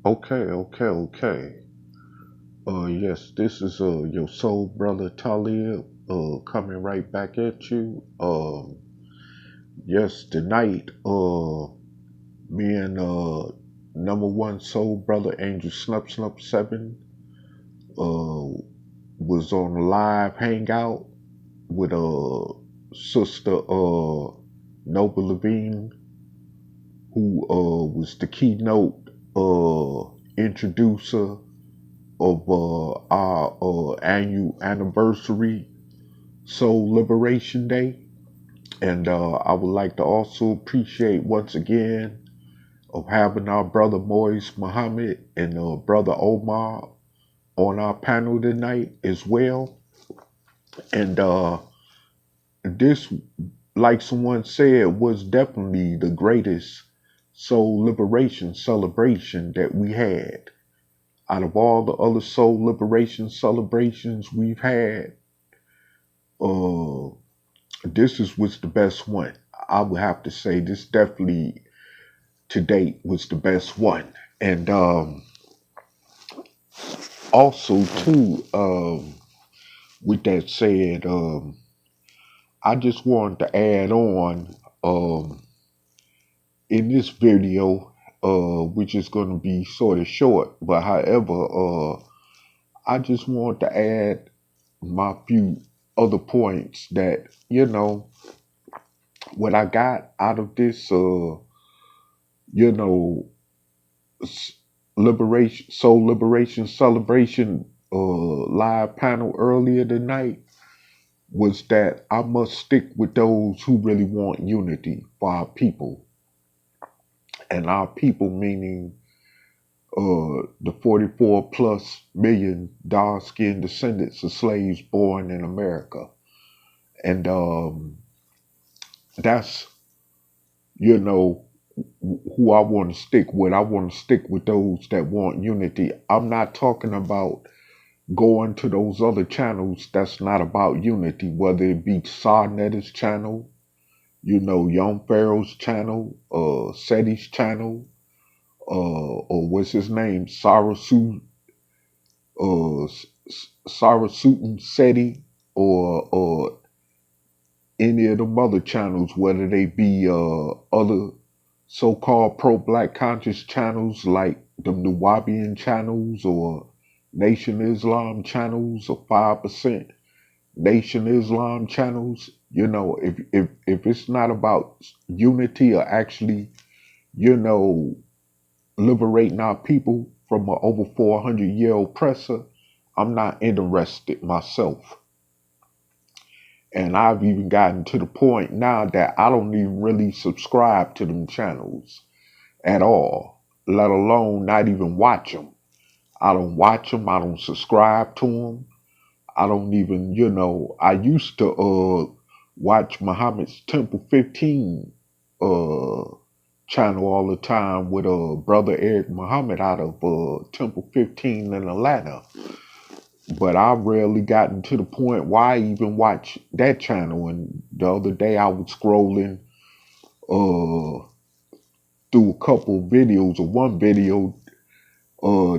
Okay. Yes, this is your soul brother Talib coming right back at you. Yes, tonight me and number one soul brother Angel Snup 7 uh was on a live hangout with sister Noble Levine, who was the keynote introducer of our annual anniversary Soul Liberation Day. And I would like to also appreciate once again of having our brother Moise Muhammad and brother Omar on our panel tonight as well. And this, like someone said, was definitely the greatest soul liberation celebration that we had. Out of all the other soul liberation celebrations we've had, uh, was the best one. I would have to say this definitely to date was the best one. And also too, with that said, I just wanted to add on um, in this video, which is going to be sort of short, but however, I just want to add my few other points that what I got out of this, you know, soul liberation celebration, live panel earlier tonight was that I must stick with those who really want unity for our people, and our people meaning the 44 plus million dark skinned descendants of slaves born in America. And that's, you know, who I want to stick with. I want to stick with those that want unity. I'm not talking about going to those other channels that's not about unity, whether it be Sarnetta's channel, Young Pharaoh's channel, Seti's channel, or what's his name, uh, Sarasutan Seti, or any of them other channels, whether they be other so-called pro-black conscious channels like the Nuwabian channels or Nation Islam channels or 5% Nation Islam channels. If it's not about unity or actually, you know, liberating our people from an over 400-year oppressor, I'm not interested myself. And I've even gotten to the point now that I don't even really subscribe to them channels at all, let alone not even watch them. I don't watch them. I don't subscribe to them. I don't even, I used to watch Muhammad's Temple 15 uh, channel all the time with brother Eric Muhammad out of Temple 15 in Atlanta. But I've rarely gotten to the point why I even watch that channel. And the other day I was scrolling uh, through a couple of videos, or one video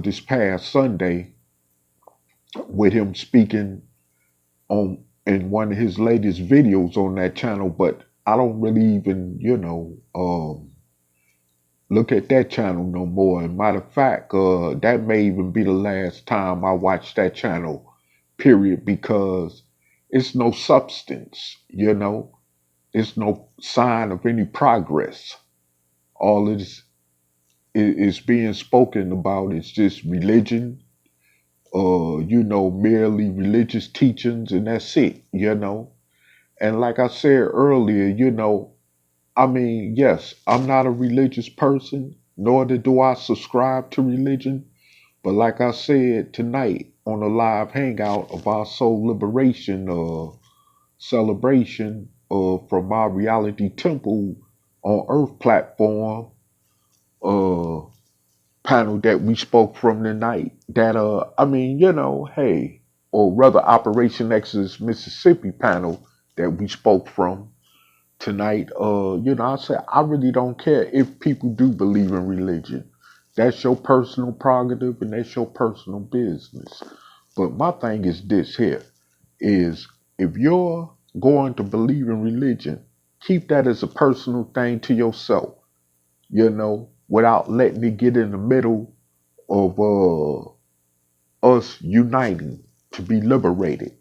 this past Sunday with him speaking on in one of his latest videos on that channel. But I don't really even, look at that channel no more. And matter of fact, that may even be the last time I watch that channel, period, because it's no substance. It's no sign of any progress. All it is being spoken about is just religion, merely religious teachings, and that's it. And like I said earlier, I mean, yes, I'm not a religious person, nor do I subscribe to religion. But like I said tonight on a live hangout of our soul liberation celebration from our reality temple on Earth platform uh, panel that we spoke from tonight, that I mean, hey, or rather Operation Exodus Mississippi panel that we spoke from. tonight. I say I really don't care if people do believe in religion. That's your personal prerogative and that's your personal business. But my thing is this here is if you're going to believe in religion, keep that as a personal thing to yourself, without letting it get in the middle of us uniting to be liberated,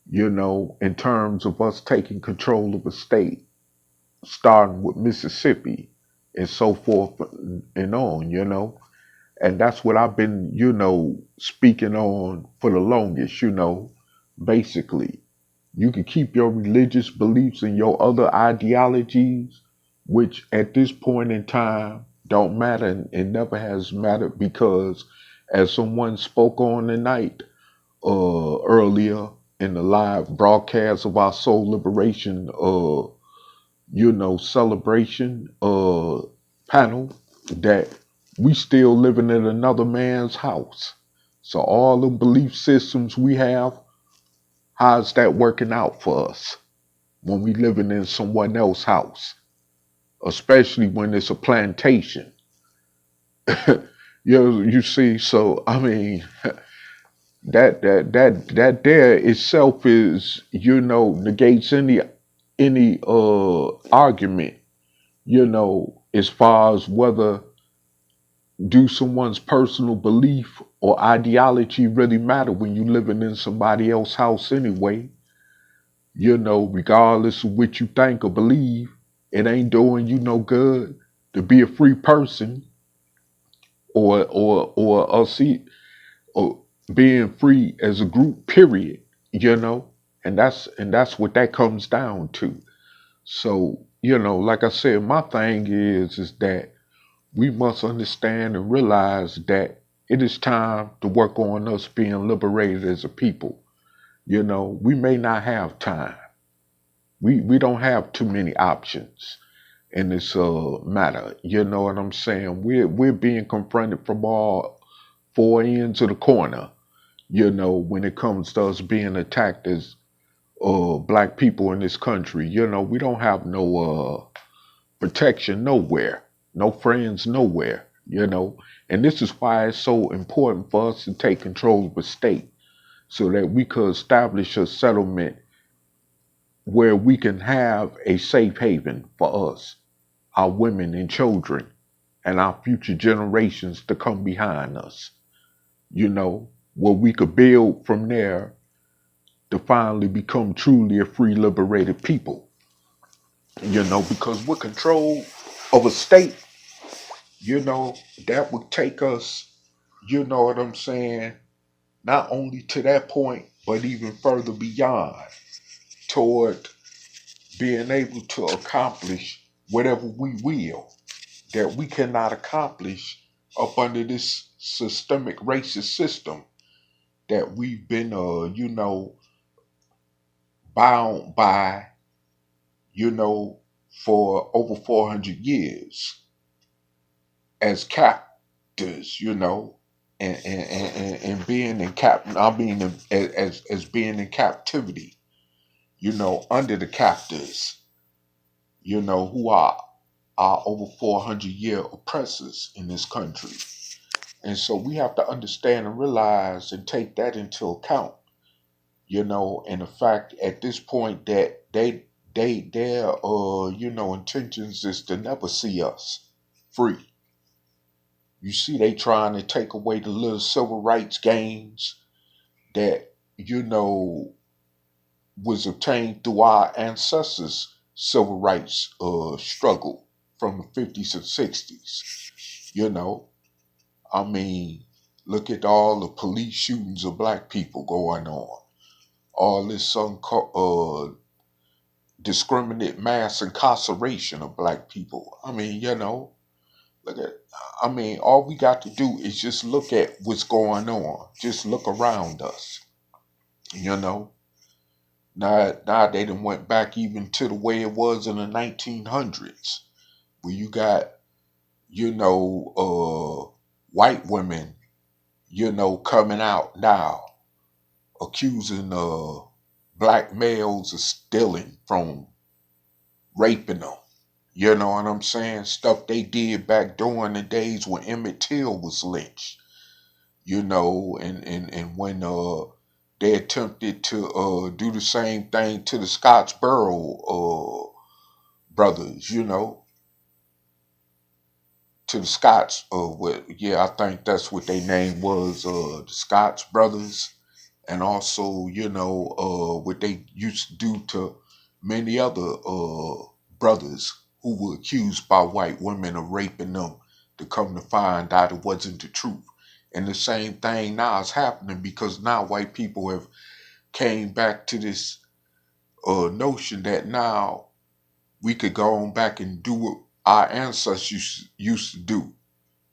in terms of us taking control of a state, starting with Mississippi and so forth and on. And that's what I've been, speaking on for the longest, basically. You can keep your religious beliefs and your other ideologies, which at this point in time don't matter and never has mattered because, as someone spoke on tonight, earlier in the live broadcast of our soul liberation, celebration panel, that we still living in another man's house. So all the belief systems we have, how's that working out for us when we living in someone else's house, especially when it's a plantation? You see. So I mean, that there itself is, negates any argument, as far as whether do someone's personal belief or ideology really matter when you living in somebody else's house anyway. Regardless of what you think or believe, it ain't doing you no good to be a free person, or see, or being free as a group, period. And that's what that comes down to. So, like I said, my thing is that we must understand and realize that it is time to work on us being liberated as a people. We may not have time. We don't have too many options in this matter. You know what I'm saying? We're being confronted from all four ends of the corner. When it comes to us being attacked as black people in this country. We don't have no protection nowhere, no friends nowhere. And this is why it's so important for us to take control of the state so that we could establish a settlement where we can have a safe haven for us, our women and children, and our future generations to come behind us, where we could build from there to finally become truly a free, liberated people, because with control of a state, that would take us, you know what I'm saying, not only to that point, but even further beyond toward being able to accomplish whatever we will that we cannot accomplish up under this systemic racist system that we've been, bound by, you know, for over 400 years as captors, and being in I mean, as being in captivity, under the captors, who are our over 400-year oppressors in this country. And so we have to understand and realize and take that into account, and the fact at this point that their intentions is to never see us free. You see, they trying to take away the little civil rights gains that, was obtained through our ancestors' civil rights struggle from the 50s and 60s. I mean, look at all the police shootings of black people going on. All this discriminate mass incarceration of black people. I mean, look at, all we got to do is just look at what's going on. Just look around us, you know. Now they done went back even to the way it was in the 1900s, where you got, white women, coming out now accusing black males of stealing from raping them. You know what I'm saying? Stuff they did back during the days when Emmett Till was lynched. You know, and when they attempted to do the same thing to the Scottsboro brothers, you know, to the Scots. Yeah, I think that's what their name was, the Scots brothers, and also, you know, what they used to do to many other brothers who were accused by white women of raping them. To come to find out it wasn't the truth. And the same thing now is happening because now white people have came back to this notion that now we could go on back and do what our ancestors used to do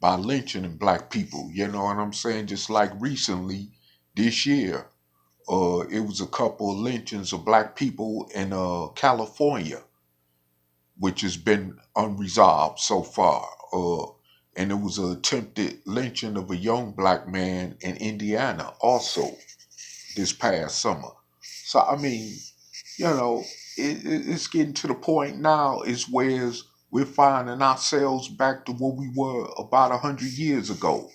by lynching black people. You know what I'm saying? Just like recently, this year, it was a couple of lynchings of black people in California, which has been unresolved so far. And it was an attempted lynching of a young black man in Indiana also this past summer. So I mean, you know, it's getting to the point now is where we're finding ourselves back to where we were about 100 years ago,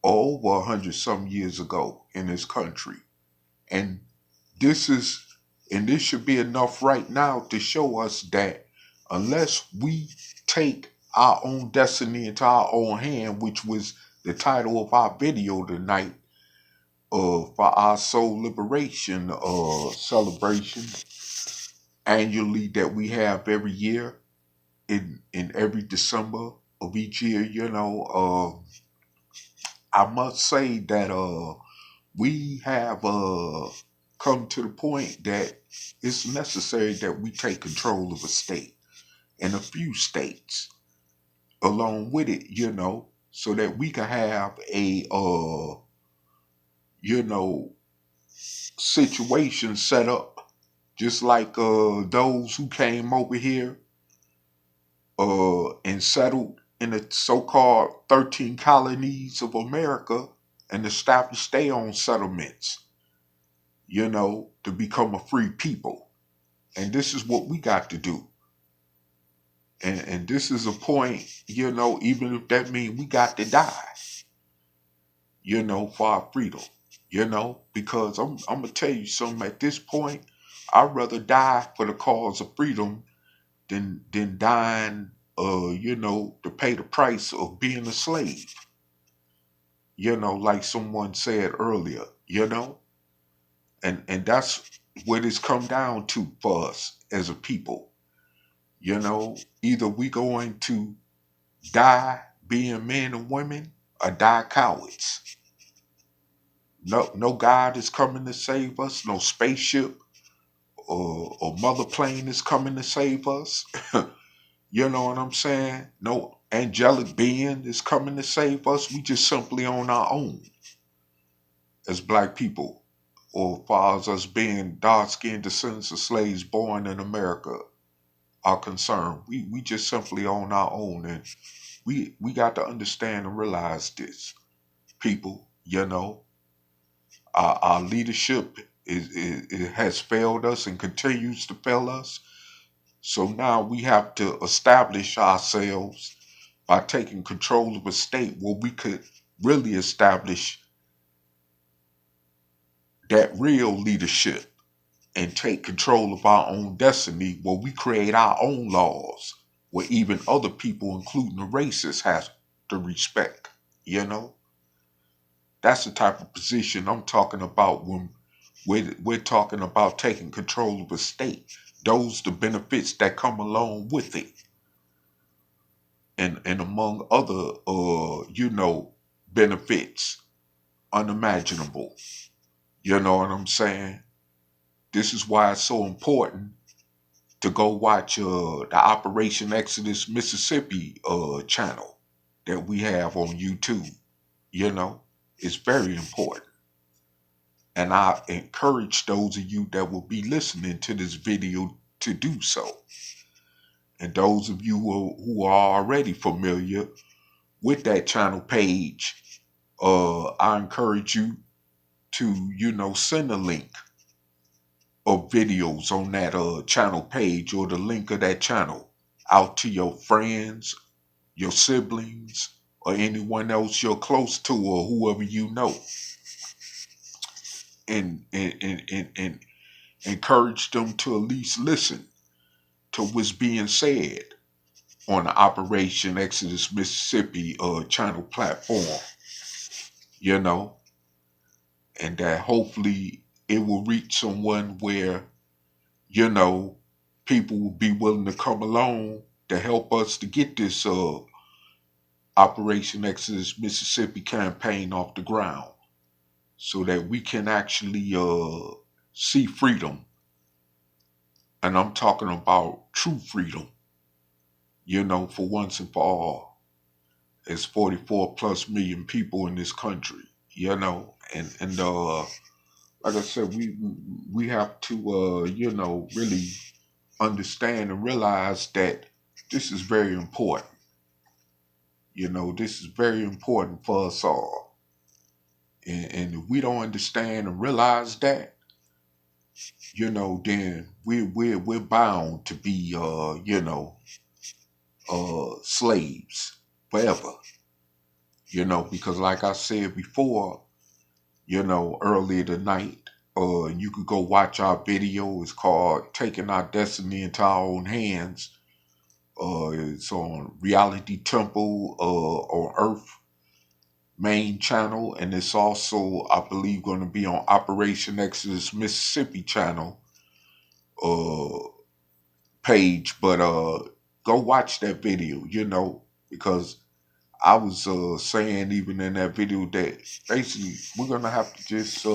or over 100 some years ago in this country. And this is, and this should be enough right now to show us that unless we take our own destiny into our own hand, which was the title of our video tonight, for our soul liberation celebration annually that we have every year in every December of each year, you know, I must say that we have come to the point that it's necessary that we take control of a state and a few states along with it, you know, so that we can have a you know, situation set up just like those who came over here and settled in the so-called 13 colonies of America and established their own settlements, you know, to become a free people. And this is what we got to do. And this is a point, you know, even if that means we got to die, you know, for our freedom, you know, because I'm gonna tell you something at this point, I'd rather die for the cause of freedom than dying you know, to pay the price of being a slave, you know, like someone said earlier, you know, and that's what it's come down to for us as a people, you know, either we going to die being men and women or die cowards. No God is coming to save us, no spaceship or mother plane is coming to save us. You know what I'm saying? No angelic being is coming to save us. We just simply on our own as black people, or as far as us being dark-skinned descendants of slaves born in America are concerned. We just simply on our own, and we got to understand and realize this, people. You know, our leadership it has failed us and continues to fail us. So now we have to establish ourselves by taking control of a state where we could really establish that real leadership and take control of our own destiny where we create our own laws where even other people, including the racists, have to respect. You know, that's the type of position I'm talking about when we're talking about taking control of a state. Those the benefits that come along with it, and among other you know, benefits unimaginable. You know what I'm saying? This is why it's so important to go watch the Operation Exodus Mississippi channel that we have on YouTube. You know, it's very important. And I encourage those of you that will be listening to this video to do so. And those of you who are already familiar with that channel page, I encourage you to, you know, send a link of videos on that channel page or the link of that channel out to your friends, your siblings, or anyone else you're close to or whoever you know, and encourage them to at least listen to what's being said on the Operation Exodus Mississippi channel platform, you know, and that hopefully it will reach someone where, you know, people will be willing to come along to help us to get this Operation Exodus Mississippi campaign off the ground so that we can actually see freedom. And I'm talking about true freedom, you know, for once and for all. It's 44 plus million people in this country, you know, and like I said, we have to you know, really understand and realize that this is very important. You know, this is very important for us all. And if we don't understand and realize that, you know, then we're bound to be you know, slaves forever. You know, because like I said before, you know, earlier tonight, you could go watch our video. It's called Taking Our Destiny into Our Own Hands. It's on Reality Temple on Earth main channel, and it's also, I believe, going to be on Operation Exodus Mississippi channel uh, page. But go watch that video, you know, because I was saying even in that video that basically we're gonna have to just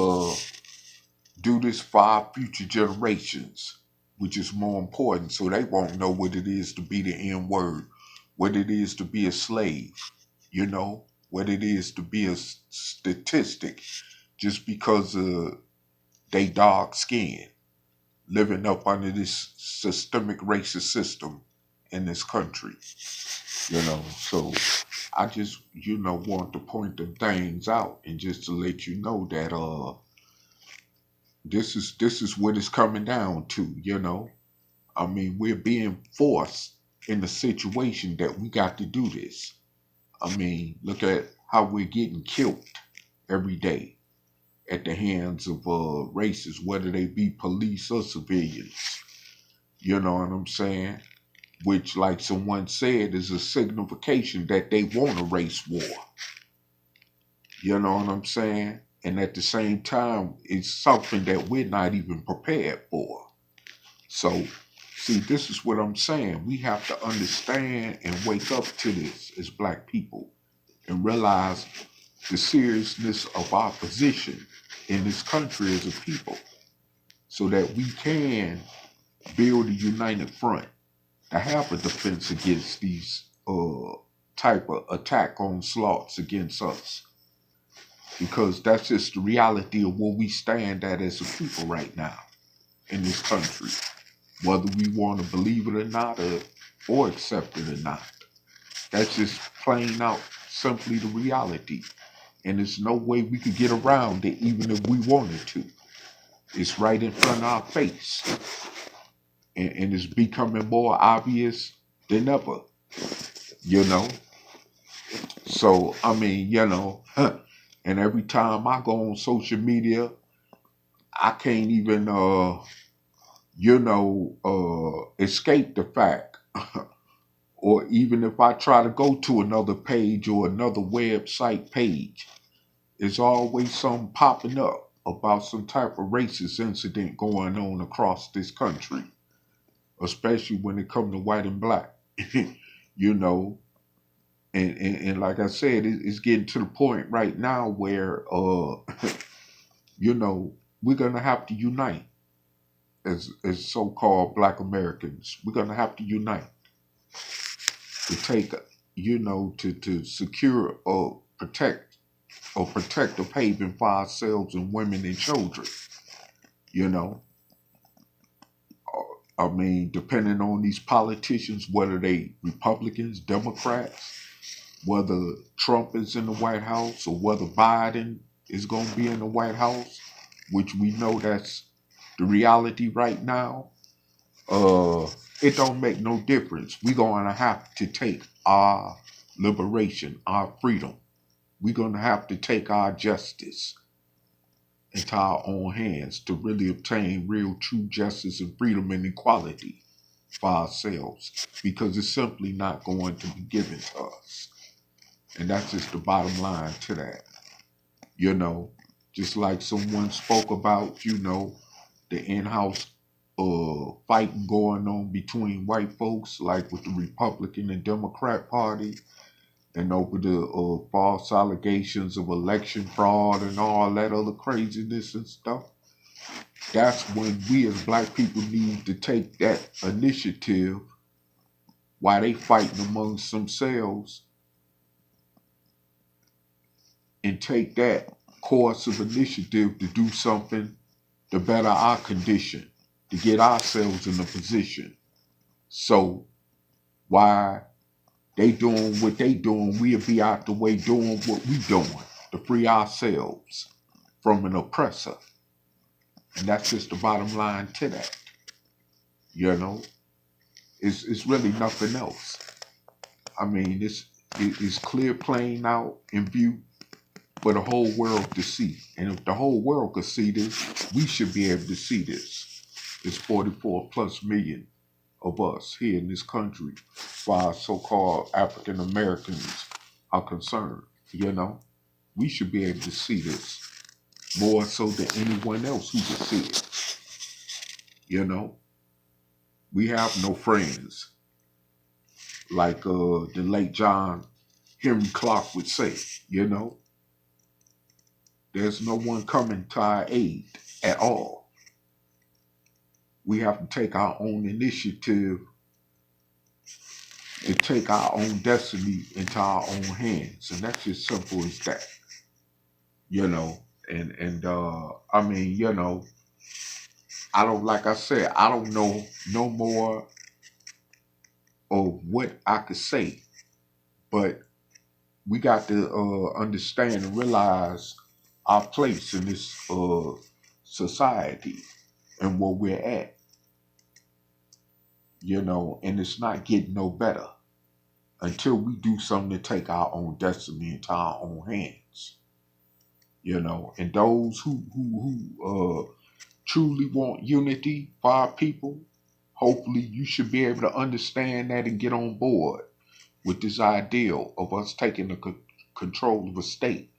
do this for our future generations, which is more important, so they won't know what it is to be the N word, what it is to be a slave, you know, what it is to be a statistic just because of they dark skin, living up under this systemic racist system in this country, you know. So I just, you know, want to point them things out and just to let you know that this is what it's coming down to, you know. I mean, we're being forced in the situation that we got to do this. I mean, look at how we're getting killed every day at the hands of racists, whether they be police or civilians. You know what I'm saying? Which, like someone said, is a signification that they want a race war. You know what I'm saying? And at the same time, it's something that we're not even prepared for. So, see, this is what I'm saying. We have to understand and wake up to this as black people and realize the seriousness of our position in this country as a people so that we can build a united front to have a defense against these type of attack onslaughts against us. Because that's just the reality of where we stand at as a people right now in this country, whether we want to believe it or not, or accept it or not. That's just plain out simply the reality. And there's no way we could get around it even if we wanted to. It's right in front of our face. And it's becoming more obvious than ever, you know? So, I mean, you know, and every time I go on social media, I can't even, you know, escape the fact. Or even if I try to go to another page or another website page, there's always something popping up about some type of racist incident going on across this country, especially when it comes to white and black. You know, and like I said, it's getting to the point right now where, you know, we're gonna have to unite as so-called Black Americans. We're gonna have to unite to take, you know, to secure or protect a haven for ourselves and women and children. You know, I mean, depending on these politicians, whether they Republicans, Democrats, whether Trump is in the White House or whether Biden is going to be in the White House, which we know that's the reality right now, uh, it don't make no difference. We're gonna have to take our liberation, our freedom. We're gonna have to take our justice into our own hands to really obtain real, true justice and freedom and equality for ourselves, because it's simply not going to be given to us. And that's just the bottom line to that. You know, just like someone spoke about, the in-house fighting going on between white folks, like with the Republican and Democrat Party, and over the false allegations of election fraud and all that other craziness and stuff. That's when we as black people need to take that initiative while they fighting amongst themselves, and take that course of initiative to do something to better our condition, to get ourselves in a position. So while they doing what they doing, we'll be out the way doing what we doing to free ourselves from an oppressor. And that's just the bottom line to that. You know, it's really nothing else. I mean, it's clear, plain out in view for the whole world to see. And if the whole world could see this, we should be able to see this. It's 44 plus million of us here in this country, while so-called African Americans are concerned. You know, we should be able to see this more so than anyone else who can see it. You know, we have no friends, like the late John Henry Clark would say. You know, there's no one coming to our aid at all. We have to take our own initiative and take our own destiny into our own hands, and that's as simple as that. You know, and I mean, I don't, like I said, I don't know no more of what I could say, but we got to understand and realize our place in this society and where we're at. And it's not getting no better until we do something to take our own destiny into our own hands. And those who truly want unity for our people, hopefully you should be able to understand that and get on board with this ideal of us taking the control of a state,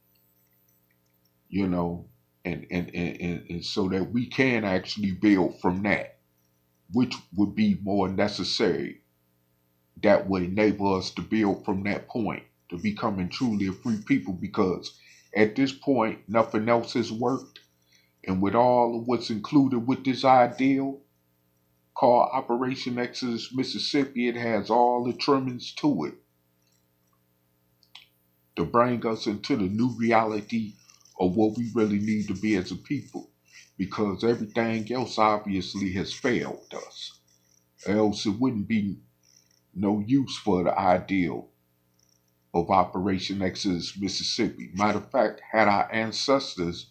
you know, and so that we can actually build from that, which would be more necessary. That would enable us to build from that point to becoming truly a free people, because at this point, nothing else has worked. And with all of what's included with this ideal called Operation Exodus Mississippi, it has all the trimmings to it to bring us into the new reality of what we really need to be as a people. Because everything else obviously has failed us. Else it wouldn't be no use for the ideal of Operation Exodus Mississippi. Matter of fact, had our ancestors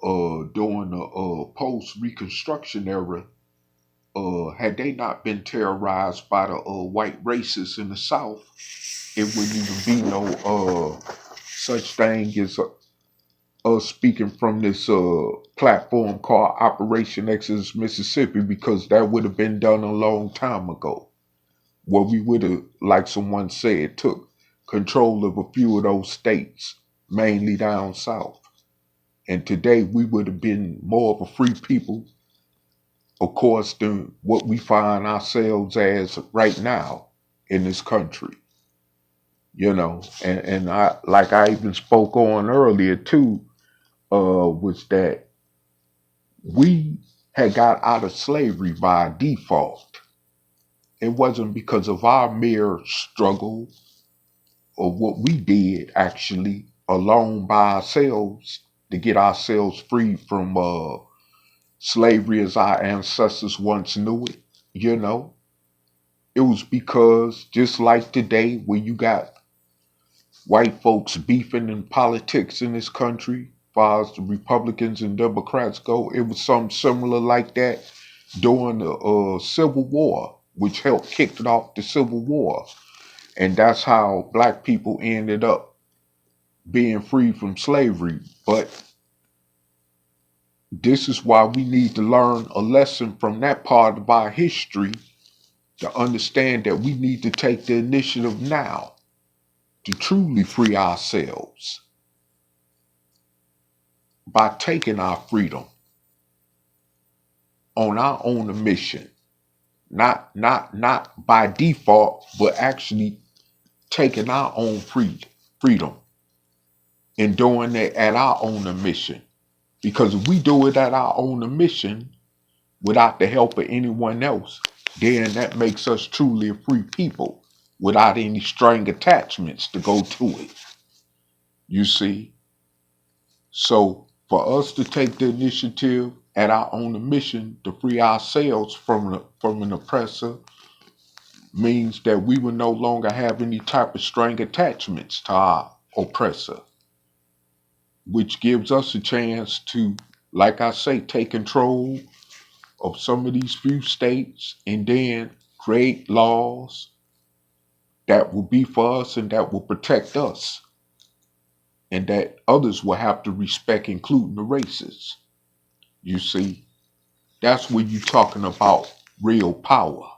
during the post Reconstruction era, had they not been terrorized by the white racists in the South, it wouldn't even be no such thing as us speaking from this platform called Operation Exodus Mississippi, because that would have been done a long time ago. Where we would have, like someone said, took control of a few of those states, mainly down south. And today we would have been more of a free people, of course, than what we find ourselves as right now in this country. And I, like I even spoke on earlier too, was that we had got out of slavery by default. It wasn't because of our mere struggle or what we did actually alone by ourselves to get ourselves free from slavery as our ancestors once knew it. You know, it was because just like today, when you got white folks beefing in politics in this country far as the Republicans and Democrats go, it was something similar like that during the Civil War, which helped kick it off the Civil War. And that's how black people ended up being free from slavery. But this is why we need to learn a lesson from that part of our history to understand that we need to take the initiative now to truly free ourselves by taking our freedom on our own mission. Not by default, but actually taking our own freedom and doing it at our own admission. Because if we do it at our own admission without the help of anyone else, then that makes us truly a free people without any string attachments to go to it. You see? So for us to take the initiative at our own admission to free ourselves from an oppressor means that we will no longer have any type of string attachments to our oppressor, which gives us a chance to, like I say, take control of some of these few states and then create laws that will be for us and that will protect us and that others will have to respect, including the races. You see, that's when you're talking about real power,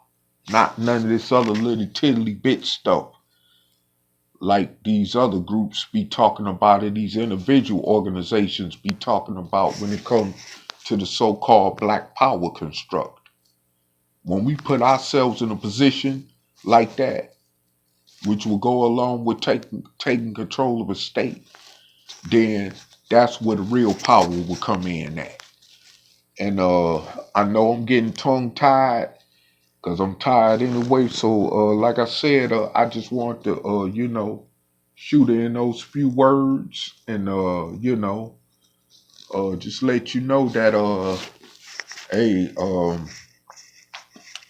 not none of this other little tiddly bit stuff like these other groups be talking about it, these individual organizations be talking about when it comes to the so-called black power construct. When we put ourselves in a position like that, which will go along with taking control of a state, then that's where the real power will come in at. And I know I'm getting tongue-tied because I'm tired anyway. So like I said, I just want to, shoot in those few words and, just let you know that, hey,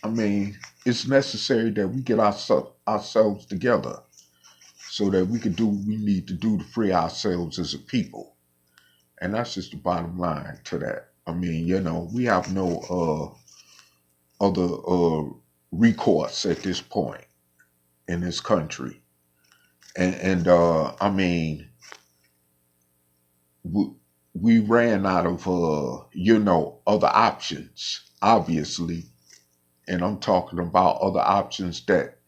I mean, it's necessary that we get ourselves together so that we can do what we need to do to free ourselves as a people. And that's just the bottom line to that. I mean, we have no other recourse at this point in this country. And I mean, we ran out of, other options, obviously. And I'm talking about other options that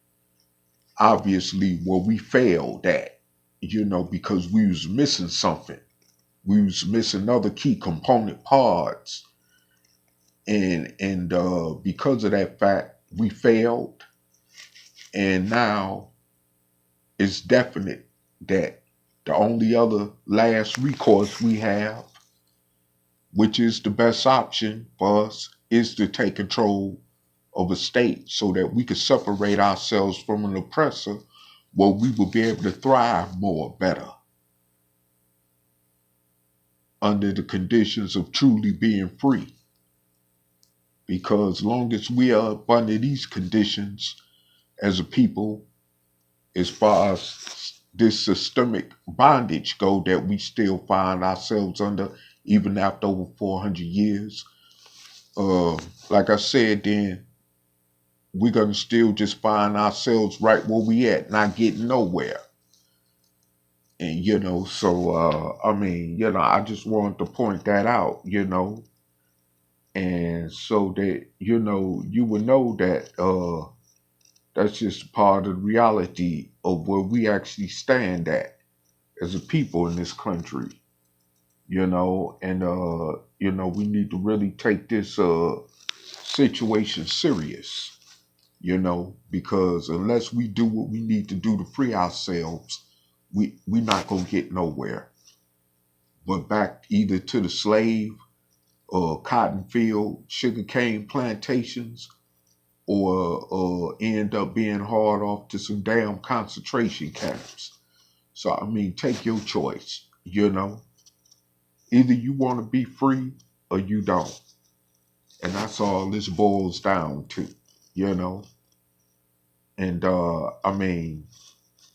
obviously where we failed at, because we was missing something. We was missing other key component parts. And because of that fact, we failed. And now it's definite that the only other last recourse we have, which is the best option for us, is to take control of a state so that we could separate ourselves from an oppressor where we will be able to thrive more better under the conditions of truly being free. Because long as we are up under these conditions as a people, as far as this systemic bondage go that we still find ourselves under even after over 400 years, like I said, then we're going to still just find ourselves right where we at, not getting nowhere. And, so, I mean, I just wanted to point that out, and so that, you would know that that's just part of the reality of where we actually stand at as a people in this country, and, we need to really take this situation serious. Because unless we do what we need to do to free ourselves, we're not gonna get nowhere. But back either to the slave or cotton field, sugarcane plantations, or end up being hauled off to some damn concentration camps. So I mean, take your choice. Either you want to be free or you don't, and that's all this boils down to. You know, and I mean,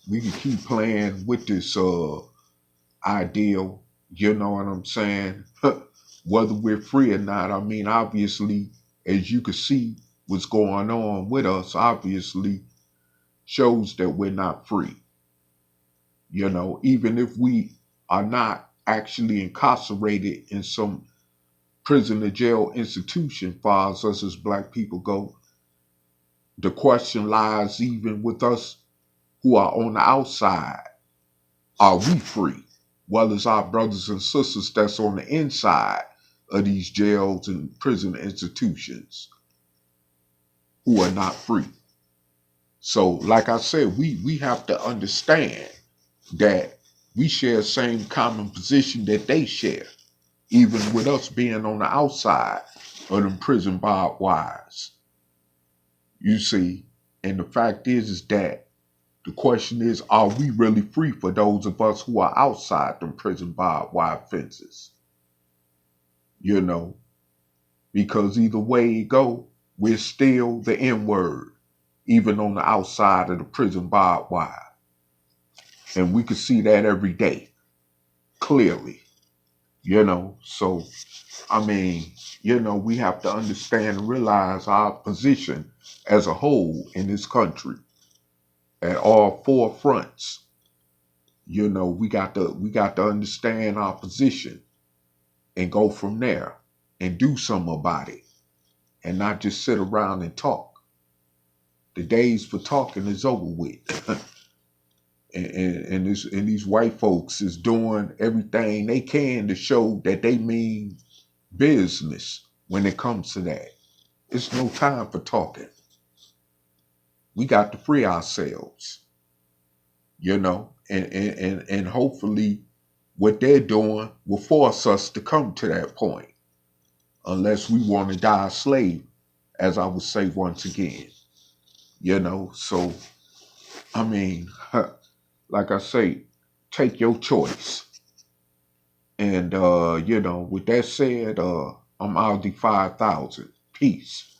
we can keep playing with this ideal You know what I'm saying? Whether we're free or not, I mean, obviously, as you can see, what's going on with us obviously shows that we're not free. Even if we are not actually incarcerated in some prison or jail institution, far as us as black people go, the question lies even with us who are on the outside. Are we free? Well, as our brothers and sisters that's on the inside of these jails and prison institutions who are not free. So, like I said, we have to understand that we share the same common position that they share, even with us being on the outside of them prison barbed wires. You see, and the fact is that the question is, are we really free for those of us who are outside them prison barbed wire fences? You know, because either way it go, we're still the N word, even on the outside of the prison barbed wire. And we can see that every day, clearly, So, I mean, we have to understand and realize our position as a whole in this country at all four fronts. We got to understand our position and go from there and do something about it and not just sit around and talk. The days for talking is over with. and these white folks is doing everything they can to show that they mean business when it comes to that. It's no time for talking. We got to free ourselves, and hopefully what they're doing will force us to come to that point, unless we want to die a slave, as I would say once again. So I mean, like I say, take your choice. And with that said, I'm Aldi 5000. Peace.